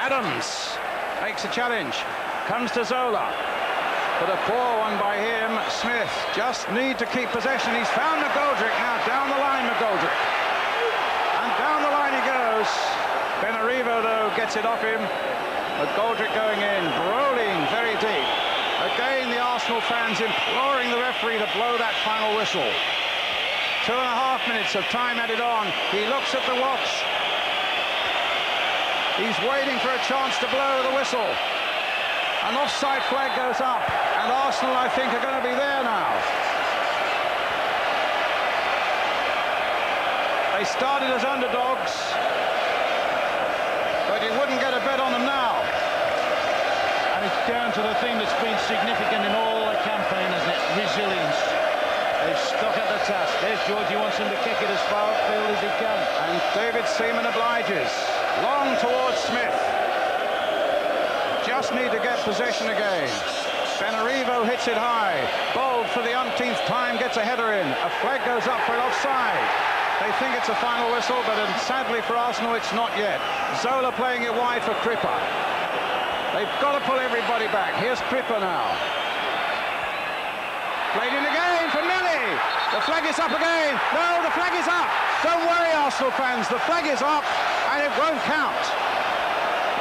Adams makes a challenge, comes to Zola, but a poor one by him. Smith just need to keep possession. He's found McGoldrick now, down the line McGoldrick. And down the line he goes. Benarivo, though, gets it off him. McGoldrick going in, Brolin very deep. Again, the Arsenal fans imploring the referee to blow that final whistle. 2.5 minutes of time added on. He looks at the watch. He's waiting for a chance to blow the whistle. An offside flag goes up, and Arsenal, I think, are going to be there now. They started as underdogs, but you wouldn't get a bet on them now. And it's down to the thing that's been significant in all the campaign, isn't it? Resilience. They've stuck at the task. There's George, he wants him to kick it as far upfield as he can. And David Seaman obliges. Long towards Smith. Just need to get possession again. Benarivo hits it high. Bold for the umpteenth time, gets a header in. A flag goes up for an offside. They think it's a final whistle, but sadly for Arsenal, it's not yet. Zola playing it wide for Cripper. They've got to pull everybody back. Here's Cripper now. Played in again for Millie. The flag is up again. No, the flag is up. Don't worry, Arsenal fans. The flag is up, and it won't count.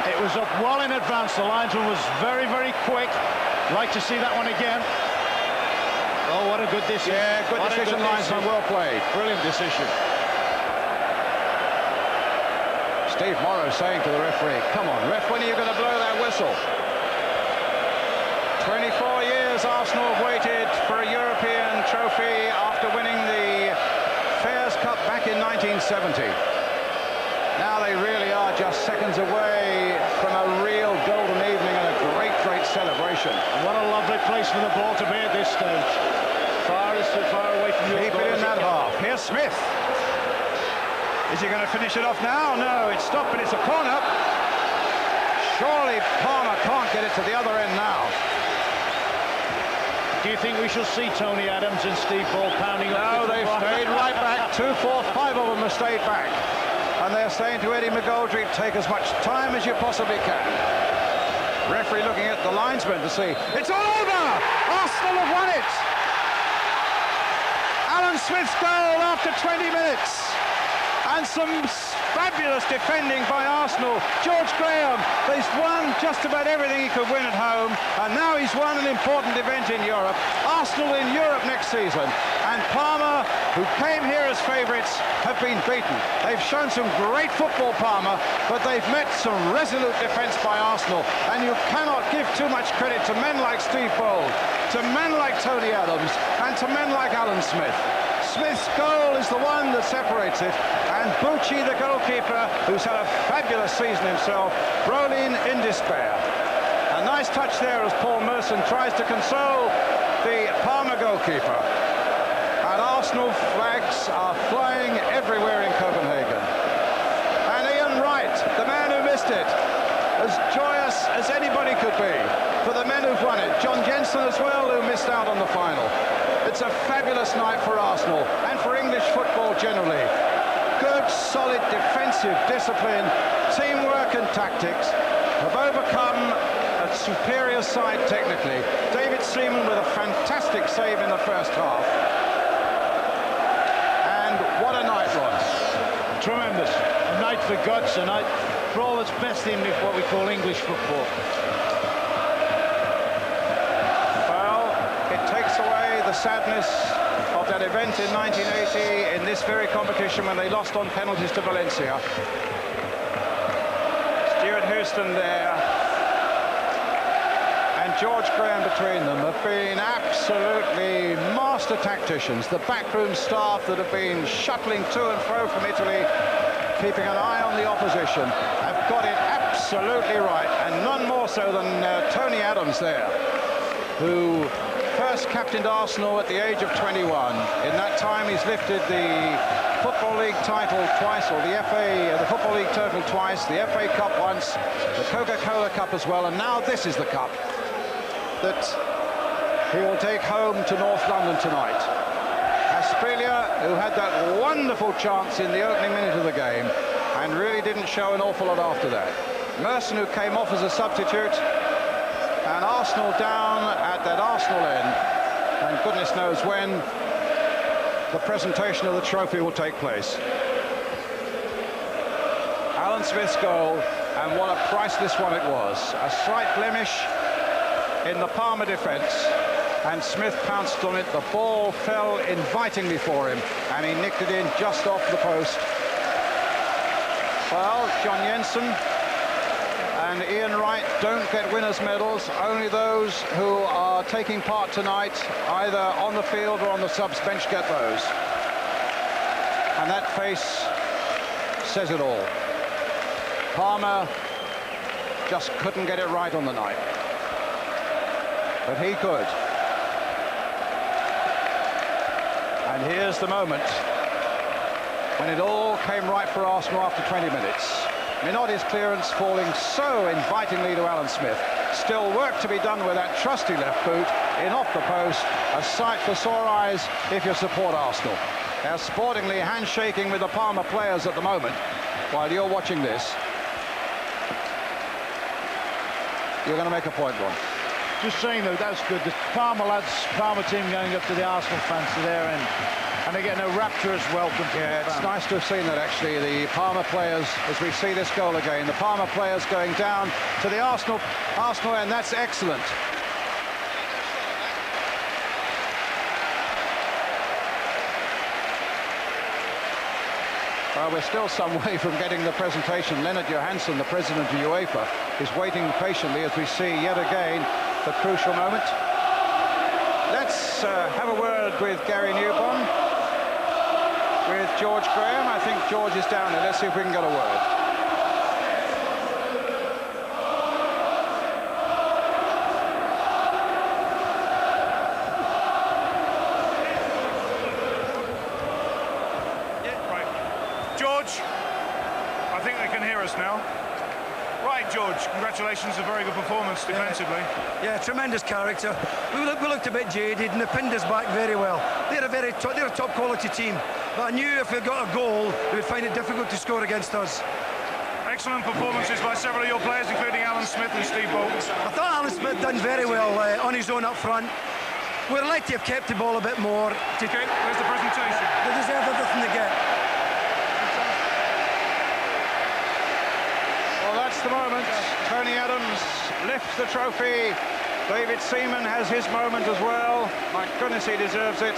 It was up well in advance. The linesman was very, very quick. Like to see that one again. Oh, what a good decision. Yeah, good decision, linesman. Well played. Brilliant decision. Steve Morrow saying to the referee, come on, ref, when are you going to blow that whistle? 24 years Arsenal have waited for a European trophy after winning the Fairs Cup back in 1970. Now they really are just seconds away from a real golden evening and a great, great celebration. And what a lovely place for the ball to be at this stage. Far away from your goal. Keep it in that half. Here's Smith. Is he going to finish it off now? No, it's stopped, but it's a corner. Surely Parma can't get it to the other end now. Do you think we shall see Tony Adams and Steve Ball pounding up? No, they've stayed right back. 2, 4, 5 of them have stayed back. And they're saying to Eddie McGoldrick, take as much time as you possibly can. Referee looking at the linesman to see. It's all over! Arsenal have won it! Alan Smith's goal after 20 minutes. And some fabulous defending by Arsenal. George Graham, he's won just about everything he could win at home, and now he's won an important event in Europe. Arsenal in Europe next season, and Parma, who came here as favourites, have been beaten. They've shown some great football, Parma, but they've met some resolute defence by Arsenal, and you cannot give too much credit to men like Steve Bold, to men like Tony Adams, and to men like Alan Smith. Smith's goal is the one that separates it, and Bucci, the goalkeeper, who's had a fabulous season himself, Brolin in despair. A nice touch there as Paul Merson tries to console the Parma goalkeeper. And Arsenal flags are flying everywhere in Copenhagen. And Ian Wright, the man who missed it, as joyous as anybody could be for the men who've won it. John Jensen as well, who missed out on the final. It's a fabulous night for Arsenal and for English football generally. Good, solid defensive discipline, teamwork and tactics have overcome a superior side technically. David Seaman with a fantastic save in the first half. And what a night, Ron. Tremendous. A night for guts, a night for all that's best in what we call English football. The sadness of that event in 1980 in this very competition when they lost on penalties to Valencia. Stuart Houston there and George Graham between them have been absolutely master tacticians. The backroom staff that have been shuttling to and fro from Italy, keeping an eye on the opposition, have got it absolutely right, and none more so than Tony Adams there, who first captained Arsenal at the age of 21. In that time, he's lifted the Football League title twice, or the Football League title twice, the FA Cup once, the Coca-Cola Cup as well, and now this is the cup that he will take home to North London tonight. Asprilla, who had that wonderful chance in the opening minute of the game, and really didn't show an awful lot after that. Merson, who came off as a substitute, and Arsenal down at that Arsenal end, and goodness knows when the presentation of the trophy will take place. Alan Smith's goal, and what a priceless one it was. A slight blemish in the Parma defence, and Smith pounced on it. The ball fell invitingly for him, and he nicked it in just off the post. Well, John Jensen and Ian Wright don't get winners' medals. Only those who are taking part tonight, either on the field or on the subs bench, get those. And that face says it all. Parma just couldn't get it right on the night, but he could. And here's the moment when it all came right for Arsenal after 20 minutes. Minotti's clearance falling so invitingly to Alan Smith. Still work to be done with that trusty left boot in off the post. A sight for sore eyes if you support Arsenal. They're sportingly handshaking with the Parma players at the moment while you're watching this. You're going to make a point, Ron. Just saying, though, that's good. The Parma lads, Parma team going up to the Arsenal fans to their end. And they're getting a rapturous welcome. Yeah, it's nice to have seen that, actually. The Parma players, as we see this goal again, the Parma players going down to the Arsenal end. That's excellent. Well, we're still some way from getting the presentation. Leonard Johansson, the president of UEFA, is waiting patiently as we see yet again the crucial moment. Let's have a word with Gary Newbon, with George Graham. I think George is down there. Let's see if we can get a word. Yeah, right. George, I think they can hear us now. Right, George, congratulations, a very good performance defensively. Yeah, tremendous character. We looked a bit jaded and they pinned us back very well. They're a top quality team. But I knew if we got a goal, we would find it difficult to score against us. Excellent performances by several of your players, including Alan Smith and Steve Bolt. I thought Alan Smith done very well on his own up front. We're like to have kept the ball a bit more. Okay, where's the presentation? They deserve everything they get. Well, that's the moment. Tony Adams lifts the trophy. David Seaman has his moment as well. My goodness, he deserves it.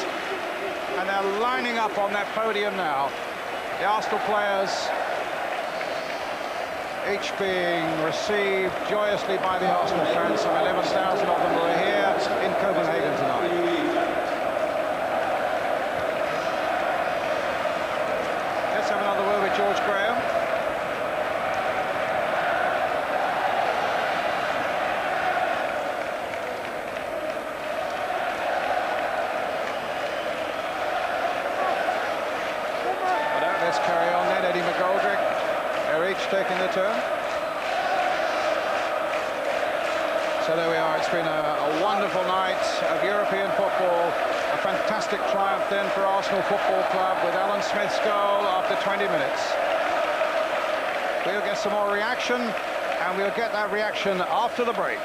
And they're lining up on that podium now. The Arsenal players, each being received joyously by the Arsenal fans. Some 11,000 of them are here in Copenhagen tonight. Let's have another word with George Graham. Let's carry on then. Eddie McGoldrick, they're each taking their turn. So there we are. It's been a wonderful night of European football. A fantastic triumph then for Arsenal Football Club with Alan Smith's goal after 20 minutes. We'll get some more reaction, and we'll get that reaction after the break.